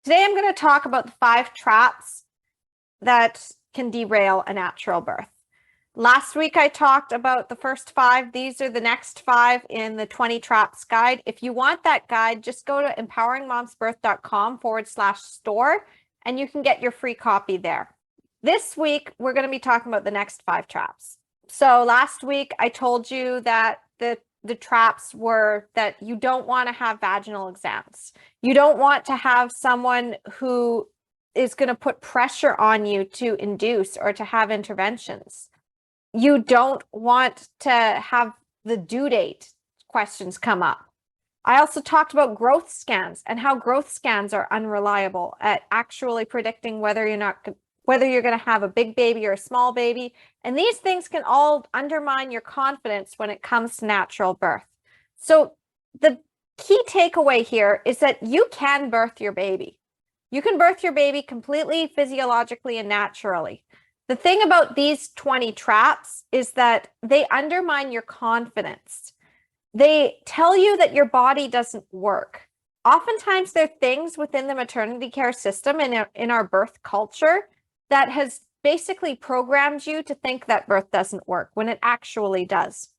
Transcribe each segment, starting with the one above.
Today I'm going to talk about the 5 traps that can derail a natural birth. Last week I talked about the first 5. These are the next 5 in the 20 traps guide. If you want that guide, just go to empoweringmomsbirth.com/store and you can get your free copy there. This week we're going to be talking about the next 5 traps. So last week I told you that the traps were that you don't want to have vaginal exams. You don't want to have someone who is going to put pressure on you to induce or to have interventions. You don't want to have the due date questions come up. I also talked about growth scans and how growth scans are unreliable at actually predicting whether you're going to have a big baby or a small baby. And these things can all undermine your confidence when it comes to natural birth. So the key takeaway here is that you can birth your baby. You can birth your baby completely physiologically and naturally. The thing about these 20 traps is that they undermine your confidence. They tell you that your body doesn't work. Oftentimes, there are things within the maternity care system in our birth culture that has basically programmed you to think that birth doesn't work when it actually does.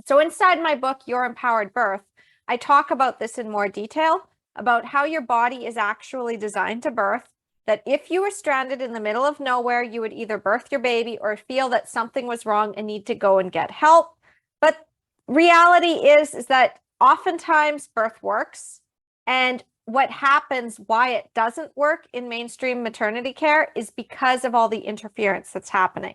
So inside my book, Your Empowered Birth, I talk about this in more detail, about how your body is actually designed to birth, that if you were stranded in the middle of nowhere, you would either birth your baby or feel that something was wrong and need to go and get help. But reality is that oftentimes birth works, and what happens, why it doesn't work in mainstream maternity care, is because of all the interference that's happening.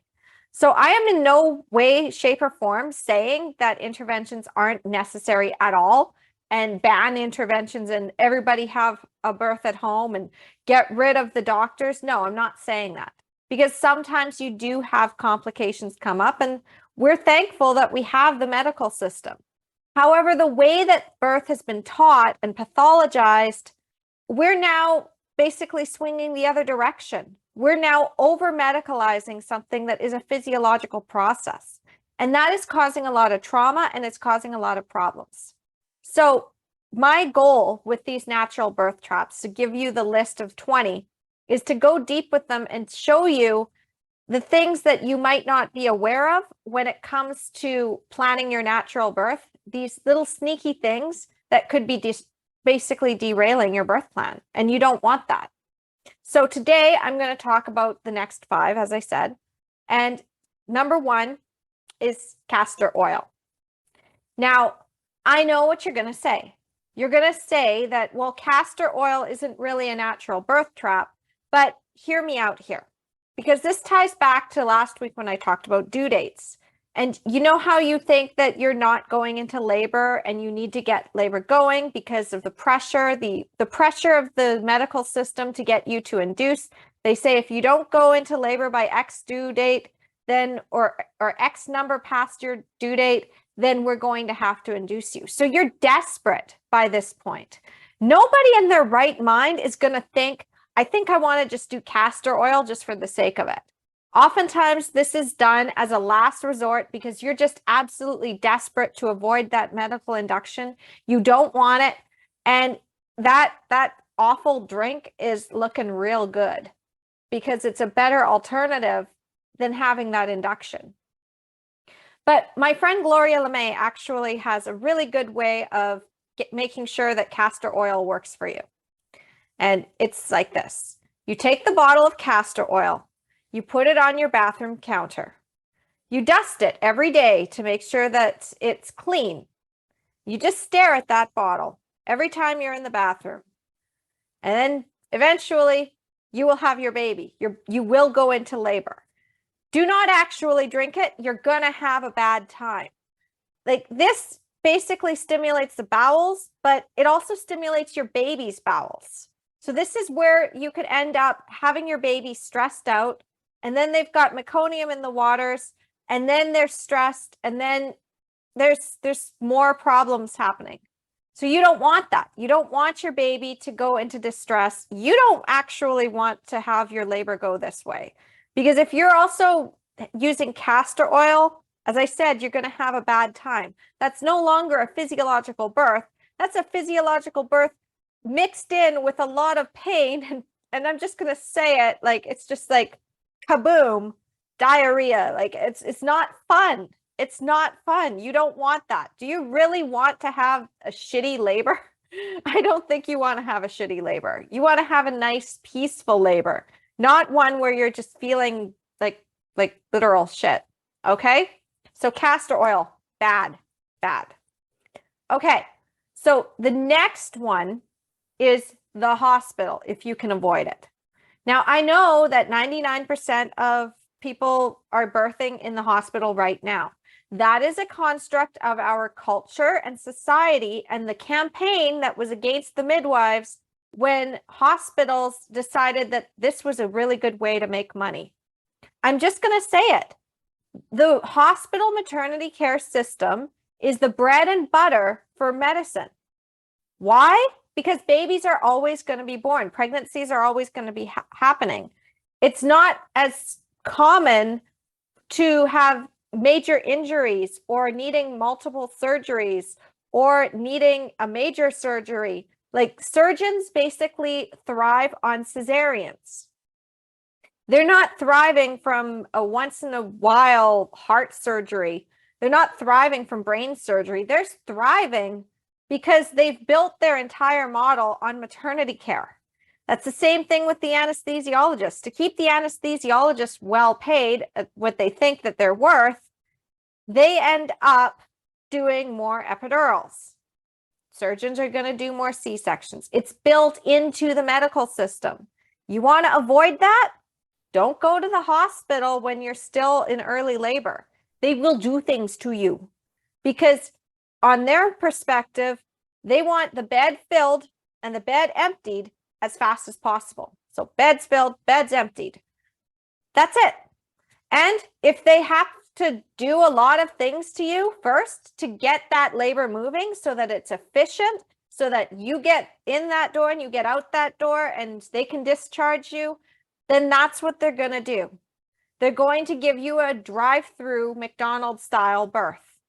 So I am in no way, shape, or form saying that interventions aren't necessary at all and ban interventions and everybody have a birth at home and get rid of the doctors. No, I'm not saying that, because sometimes you do have complications come up, and we're thankful that we have the medical system. However, the way that birth has been taught and pathologized, we're now basically swinging the other direction. We're now over-medicalizing something that is a physiological process. And that is causing a lot of trauma, and it's causing a lot of problems. So my goal with these natural birth traps, to give you the list of 20, is to go deep with them and show you the things that you might not be aware of when it comes to planning your natural birth, these little sneaky things that could be basically derailing your birth plan, and you don't want that. So today I'm going to talk about the next 5, as I said, and number 1 is castor oil. Now, I know what you're going to say. You're going to say that, well, castor oil isn't really a natural birth trap, but hear me out here, because this ties back to last week when I talked about due dates. And you know how you think that you're not going into labor and you need to get labor going because of the pressure, the pressure of the medical system to get you to induce. They say if you don't go into labor by X due date, then or X number past your due date, then we're going to have to induce you. So you're desperate by this point. Nobody in their right mind is going to think, I think I want to just do castor oil just for the sake of it. Oftentimes, this is done as a last resort because you're just absolutely desperate to avoid that medical induction. You don't want it. And that awful drink is looking real good because it's a better alternative than having that induction. But my friend Gloria LeMay actually has a really good way of making sure that castor oil works for you. And it's like this. You take the bottle of castor oil, you put it on your bathroom counter. You dust it every day to make sure that it's clean. You just stare at that bottle every time you're in the bathroom. And then eventually you will have your baby. You will go into labor. Do not actually drink it. You're going to have a bad time. Like, this basically stimulates the bowels, but it also stimulates your baby's bowels. So this is where you could end up having your baby stressed out, and then they've got meconium in the waters, and then they're stressed, and then there's more problems happening. So you don't want that. You don't want your baby to go into distress. You don't actually want to have your labor go this way. Because if you're also using castor oil, as I said, you're going to have a bad time. That's no longer a physiological birth. That's a physiological birth mixed in with a lot of pain, and I'm just going to say it, like, it's just like kaboom, diarrhea. Like, it's not fun. It's not fun. You don't want that. Do you really want to have a shitty labor? I don't think you want to have a shitty labor. You want to have a nice, peaceful labor, not one where you're just feeling like literal shit. Okay? So castor oil, bad, bad. Okay. So the next one is the hospital, if you can avoid it. Now, I know that 99% of people are birthing in the hospital right now. That is a construct of our culture and society, and the campaign that was against the midwives when hospitals decided that this was a really good way to make money. I'm just going to say it. The hospital maternity care system is the bread and butter for medicine. Why? Because babies are always going to be born. Pregnancies are always going to be happening. It's not as common to have major injuries or needing multiple surgeries or needing a major surgery. Like, surgeons basically thrive on cesareans. They're not thriving from a once in a while heart surgery. They're not thriving from brain surgery. They're thriving because they've built their entire model on maternity care. That's the same thing with the anesthesiologists. To keep the anesthesiologists well paid at what they think that they're worth, they end up doing more epidurals. Surgeons are going to do more C-sections. It's built into the medical system. You want to avoid that? Don't go to the hospital when you're still in early labor. They will do things to you because on their perspective, they want the bed filled and the bed emptied as fast as possible. So beds filled, beds emptied. That's it. And if they have to do a lot of things to you first to get that labor moving so that it's efficient, so that you get in that door and you get out that door and they can discharge you, then that's what they're going to do. They're going to give you a drive-through McDonald's style birth.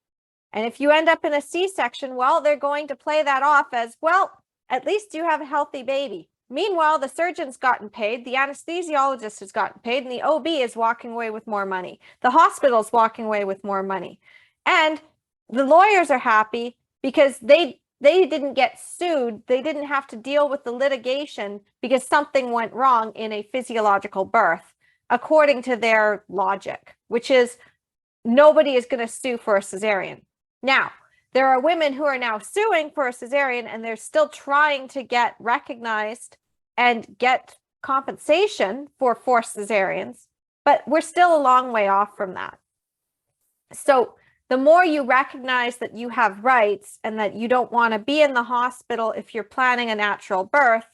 And if you end up in a C-section, well, they're going to play that off as, well, at least you have a healthy baby. Meanwhile, the surgeon's gotten paid, the anesthesiologist has gotten paid, and the OB is walking away with more money. The hospital's walking away with more money. And the lawyers are happy because they didn't get sued. They didn't have to deal with the litigation because something went wrong in a physiological birth, according to their logic, which is nobody is going to sue for a cesarean. Now, there are women who are now suing for a cesarean and they're still trying to get recognized and get compensation for forced cesareans, but we're still a long way off from that. So the more you recognize that you have rights and that you don't want to be in the hospital if you're planning a natural birth,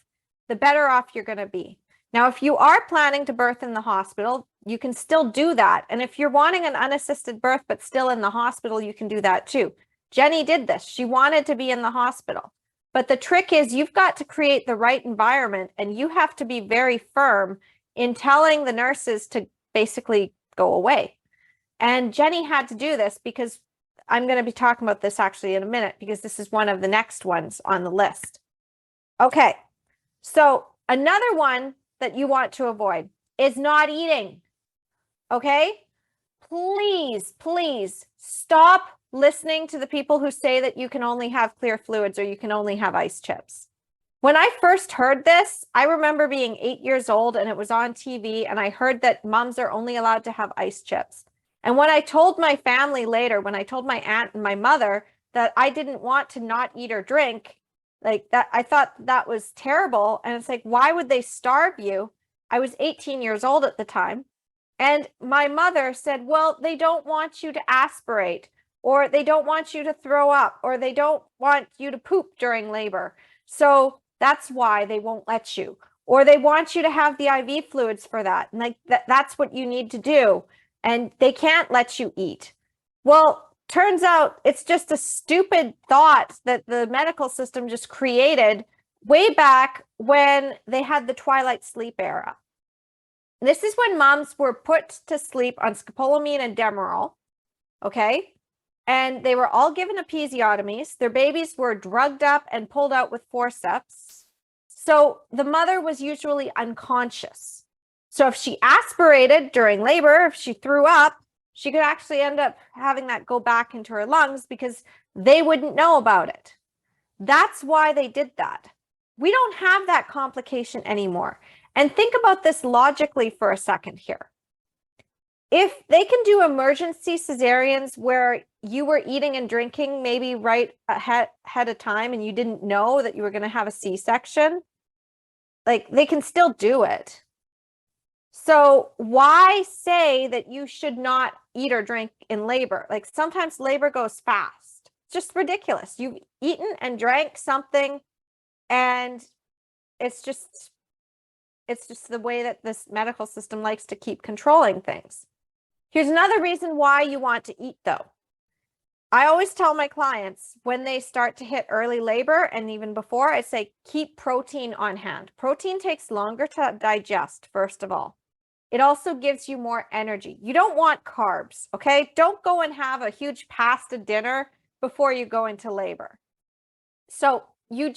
the better off you're going to be. Now, if you are planning to birth in the hospital, you can still do that. And if you're wanting an unassisted birth but still in the hospital, you can do that too. Jenny did this. She wanted to be in the hospital. But the trick is you've got to create the right environment, and you have to be very firm in telling the nurses to basically go away. And Jenny had to do this because I'm going to be talking about this actually in a minute because this is one of the next ones on the list. Okay, so another one that you want to avoid is not eating. Okay, please, please stop listening to the people who say that you can only have clear fluids or you can only have ice chips. When I first heard this, I remember being 8 years old and it was on TV and I heard that moms are only allowed to have ice chips. And when I told my family later, when I told my aunt and my mother that I didn't want to not eat or drink, like that, I thought that was terrible. And it's like, why would they starve you? I was 18 years old at the time. And my mother said, well, they don't want you to aspirate, or they don't want you to throw up, or they don't want you to poop during labor. So that's why they won't let you. Or they want you to have the IV fluids for that. And like that's what you need to do. And they can't let you eat. Well, turns out it's just a stupid thought that the medical system just created way back when they had the twilight sleep era. This is when moms were put to sleep on scopolamine and Demerol, okay? And they were all given episiotomies. Their babies were drugged up and pulled out with forceps. So the mother was usually unconscious. So if she aspirated during labor, if she threw up, she could actually end up having that go back into her lungs because they wouldn't know about it. That's why they did that. We don't have that complication anymore. And think about this logically for a second here. If they can do emergency cesareans where you were eating and drinking maybe right ahead of time and you didn't know that you were going to have a C-section, like they can still do it. So why say that you should not eat or drink in labor? Like sometimes labor goes fast. It's just ridiculous. You've eaten and drank something and it's just the way that this medical system likes to keep controlling things. Here's another reason why you want to eat though. I always tell my clients when they start to hit early labor and even before, I say keep protein on hand. Protein takes longer to digest, first of all. It also gives you more energy. You don't want carbs, okay? Don't go and have a huge pasta dinner before you go into labor. So you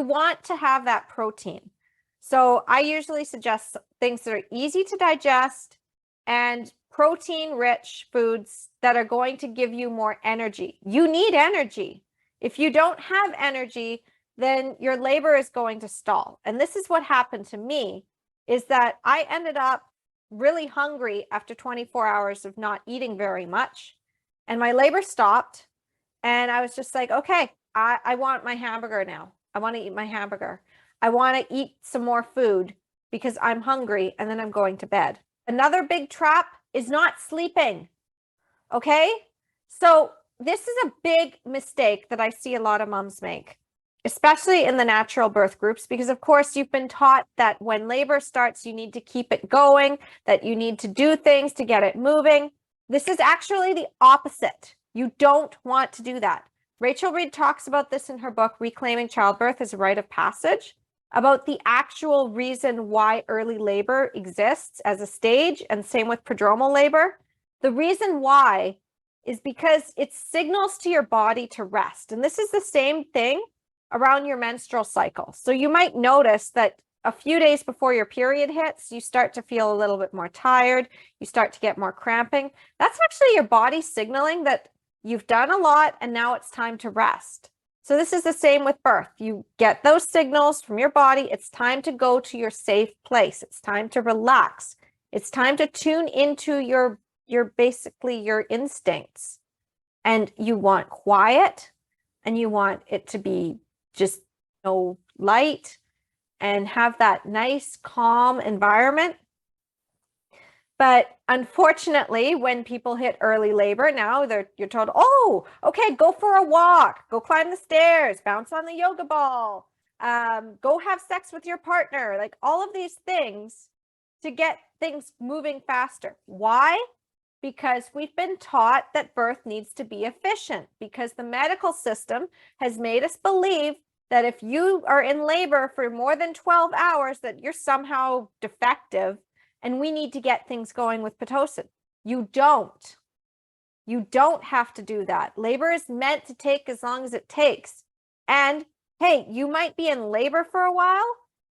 want to have that protein. So I usually suggest things that are easy to digest and protein-rich foods that are going to give you more energy. You need energy. If you don't have energy, then your labor is going to stall. And this is what happened to me, is that I ended up really hungry after 24 hours of not eating very much. And my labor stopped. And I was just like, okay, I want my hamburger now. I want to eat my hamburger. I want to eat some more food because I'm hungry and then I'm going to bed. Another big trap is not sleeping. Okay? So this is a big mistake that I see a lot of moms make, especially in the natural birth groups, because of course you've been taught that when labor starts, you need to keep it going, that you need to do things to get it moving. This is actually the opposite. You don't want to do that. Rachel Reed talks about this in her book, Reclaiming Childbirth as a Rite of Passage, about the actual reason why early labor exists as a stage, and same with prodromal labor. The reason why is because it signals to your body to rest. And this is the same thing around your menstrual cycle. So you might notice that a few days before your period hits, you start to feel a little bit more tired. You start to get more cramping. That's actually your body signaling that you've done a lot and now it's time to rest. So this is the same with birth. You get those signals from your body. It's time to go to your safe place. It's time to relax. It's time to tune into your basically your instincts. And you want quiet and you want it to be just light and have that nice calm environment. But unfortunately, when people hit early labor, now you're told, oh, okay, go for a walk, go climb the stairs, bounce on the yoga ball, go have sex with your partner, like all of these things to get things moving faster. Why? Because we've been taught that birth needs to be efficient, because the medical system has made us believe that if you are in labor for more than 12 hours, that you're somehow defective and we need to get things going with Pitocin. You don't. You don't have to do that. Labor is meant to take as long as it takes. And hey, you might be in labor for a while,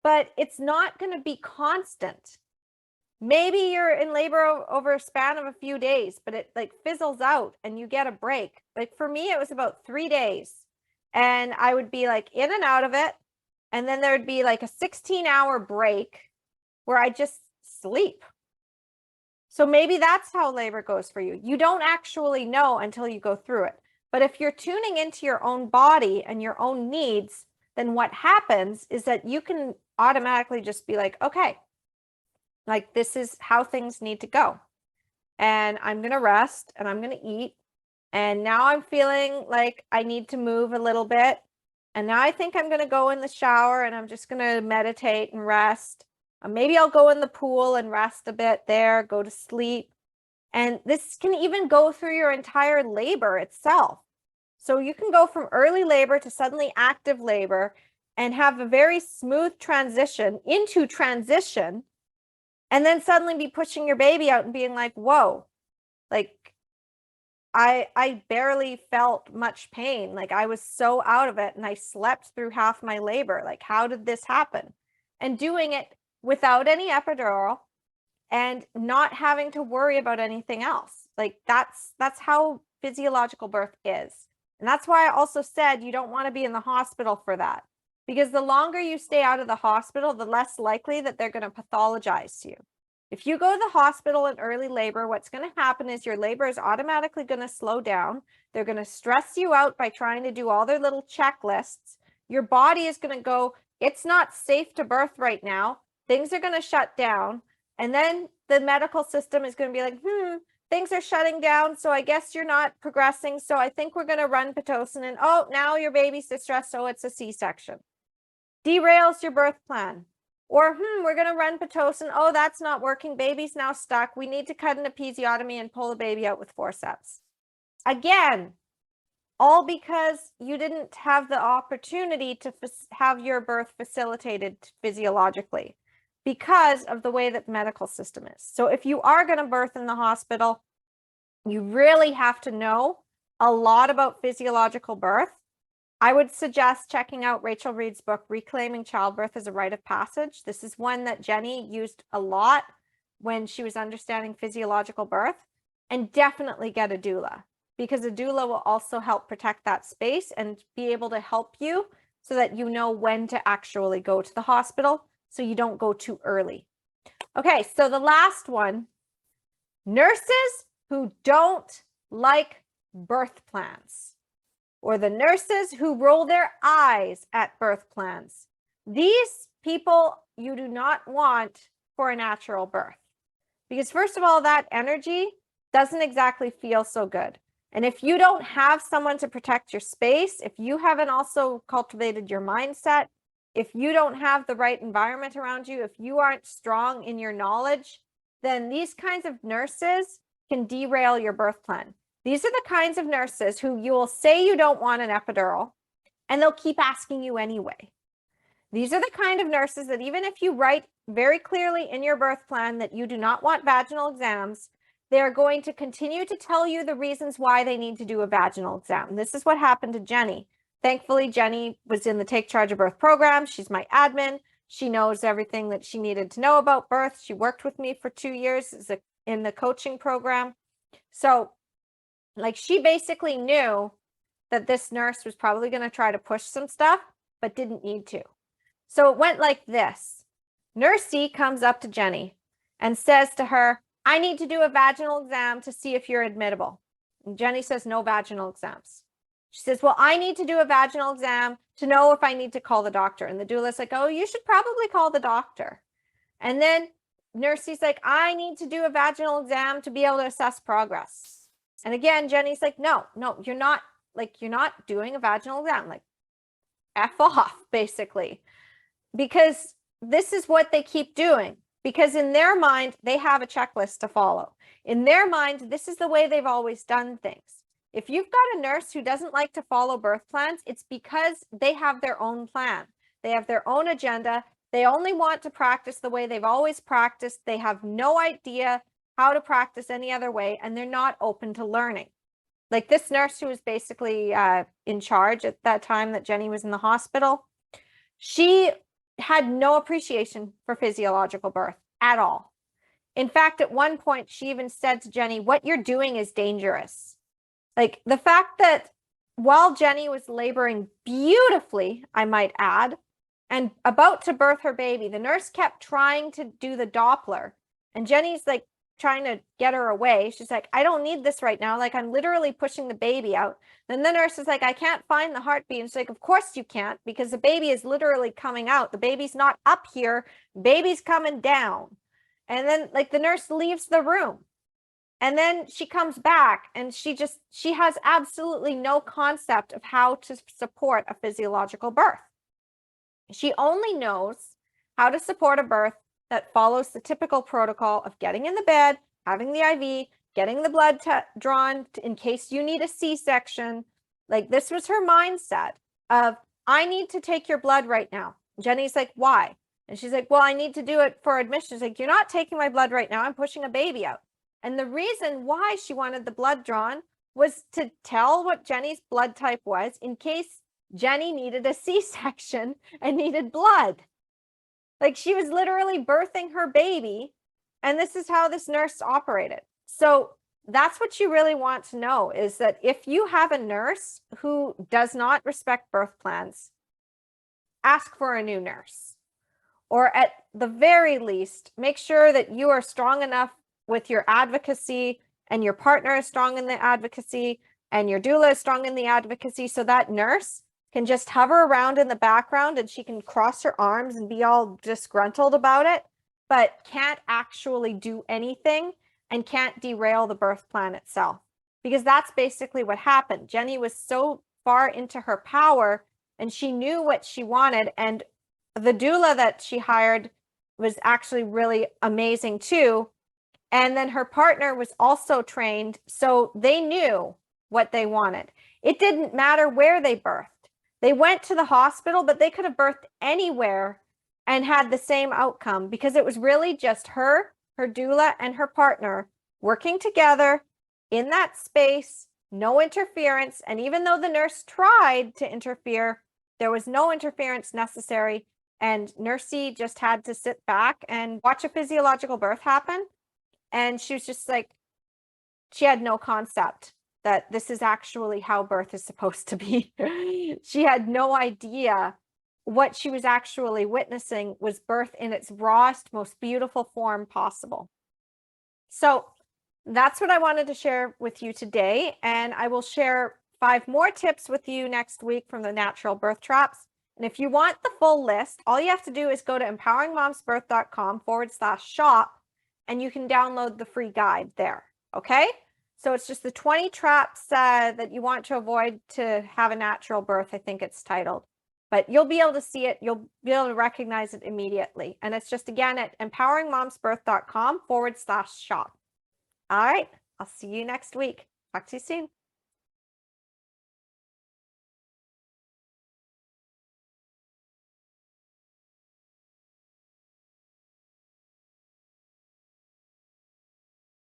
but it's not going to be constant. Maybe you're in labor over a span of a few days, but it like fizzles out and you get a break. Like for me, it was about 3 days and I would be like in and out of it. And then there would be like a 16-hour break where I just sleep. So maybe that's how labor goes for you. You don't actually know until you go through it. But if you're tuning into your own body and your own needs, then what happens is that you can automatically just be like, okay, like this is how things need to go. And I'm going to rest and I'm going to eat. And now I'm feeling like I need to move a little bit. And now I think I'm going to go in the shower and I'm just going to meditate and rest. Maybe I'll go in the pool and rest a bit there, go to sleep. And this can even go through your entire labor itself. So you can go from early labor to suddenly active labor and have a very smooth transition into transition, and then suddenly be pushing your baby out and being like, whoa, like I barely felt much pain. Like I was so out of it and I slept through half my labor. Like, how did this happen? And doing it without any epidural and not having to worry about anything else. Like that's how physiological birth is. And that's why I also said you don't want to be in the hospital for that. Because the longer you stay out of the hospital, the less likely that they're going to pathologize you. If you go to the hospital in early labor, what's going to happen is your labor is automatically going to slow down. They're going to stress you out by trying to do all their little checklists. Your body is going to go, it's not safe to birth right now. Things are going to shut down. And then the medical system is going to be like, things are shutting down. So I guess you're not progressing. So I think we're going to run Pitocin. And oh, now your baby's distressed. So it's a C-section. Derails your birth plan. Or, we're going to run Pitocin. Oh, that's not working. Baby's now stuck. We need to cut an episiotomy and pull the baby out with forceps. Again, all because you didn't have the opportunity to have your birth facilitated physiologically because of the way that the medical system is. So if you are going to birth in the hospital, you really have to know a lot about physiological birth. I would suggest checking out Rachel Reed's book, Reclaiming Childbirth as a Rite of Passage. This is one that Jenny used a lot when she was understanding physiological birth. And definitely get a doula, because a doula will also help protect that space and be able to help you so that you know when to actually go to the hospital so you don't go too early. Okay, so the last one, nurses who don't like birth plans, or the nurses who roll their eyes at birth plans. These people you do not want for a natural birth. Because first of all, that energy doesn't exactly feel so good. And if you don't have someone to protect your space, if you haven't also cultivated your mindset, if you don't have the right environment around you, if you aren't strong in your knowledge, then these kinds of nurses can derail your birth plan. These are the kinds of nurses who you will say you don't want an epidural, and they'll keep asking you anyway. These are the kind of nurses that even if you write very clearly in your birth plan that you do not want vaginal exams, they're going to continue to tell you the reasons why they need to do a vaginal exam. This is what happened to Jenny. Thankfully, Jenny was in the Take Charge of Birth program. She's my admin. She knows everything that she needed to know about birth. She worked with me for 2 years in the coaching program. So, like, she basically knew that this nurse was probably going to try to push some stuff, but didn't need to. So it went like this. Nurse C comes up to Jenny and says to her, I need to do a vaginal exam to see if you're admittable. And Jenny says, no vaginal exams. She says, well, I need to do a vaginal exam to know if I need to call the doctor. And the doula's like, oh, you should probably call the doctor. And then Nurse C's like, I need to do a vaginal exam to be able to assess progress. And again, Jenny's like, no, you're not doing a vaginal exam. Like, F off, basically. Because this is what they keep doing. Because in their mind, they have a checklist to follow. In their mind, this is the way they've always done things. If you've got a nurse who doesn't like to follow birth plans, it's because they have their own plan. They have their own agenda. They only want to practice the way they've always practiced. They have no idea how to practice any other way, and they're not open to learning. Like this nurse who was basically in charge at that time that Jenny was in the hospital, she had no appreciation for physiological birth at all. In fact, at one point, she even said to Jenny, what you're doing is dangerous. Like the fact that while Jenny was laboring beautifully, I might add, and about to birth her baby, the nurse kept trying to do the Doppler, and Jenny's like trying to get her away. She's like, I don't need this right now. Like, I'm literally pushing the baby out. Then the nurse is like, I can't find the heartbeat. And she's like, of course you can't, because the baby is literally coming out. The baby's not up here. Baby's coming down. And then like the nurse leaves the room. And then she comes back and she has absolutely no concept of how to support a physiological birth. She only knows how to support a birth that follows the typical protocol of getting in the bed, having the IV, getting the blood drawn in case you need a C-section. Like this was her mindset of, I need to take your blood right now. Jenny's like, why? And she's like, well, I need to do it for admission. She's like, you're not taking my blood right now. I'm pushing a baby out. And the reason why she wanted the blood drawn was to tell what Jenny's blood type was in case Jenny needed a C-section and needed blood. Like, she was literally birthing her baby, and this is how this nurse operated. So that's what you really want to know, is that if you have a nurse who does not respect birth plans, ask for a new nurse. Or at the very least, make sure that you are strong enough with your advocacy and your partner is strong in the advocacy and your doula is strong in the advocacy, so that nurse can just hover around in the background and she can cross her arms and be all disgruntled about it, but can't actually do anything and can't derail the birth plan itself. Because that's basically what happened. Jenny was so far into her power and she knew what she wanted, and the doula that she hired was actually really amazing too. And then her partner was also trained, so they knew what they wanted. It didn't matter where they birthed. They went to the hospital, but they could have birthed anywhere and had the same outcome, because it was really just her doula, and her partner working together in that space, no interference. And even though the nurse tried to interfere, there was no interference necessary. And Nursey just had to sit back and watch a physiological birth happen. And she was just like, she had no concept that this is actually how birth is supposed to be. She had no idea what she was actually witnessing was birth in its rawest, most beautiful form possible. So that's what I wanted to share with you today. And I will share 5 more tips with you next week from the natural birth traps. And if you want the full list, all you have to do is go to empoweringmomsbirth.com/shop, and you can download the free guide there. Okay? So it's just the 20 traps that you want to avoid to have a natural birth, I think it's titled. But you'll be able to see it. You'll be able to recognize it immediately. And it's just, again, at empoweringmomsbirth.com/shop. All right. I'll see you next week. Talk to you soon.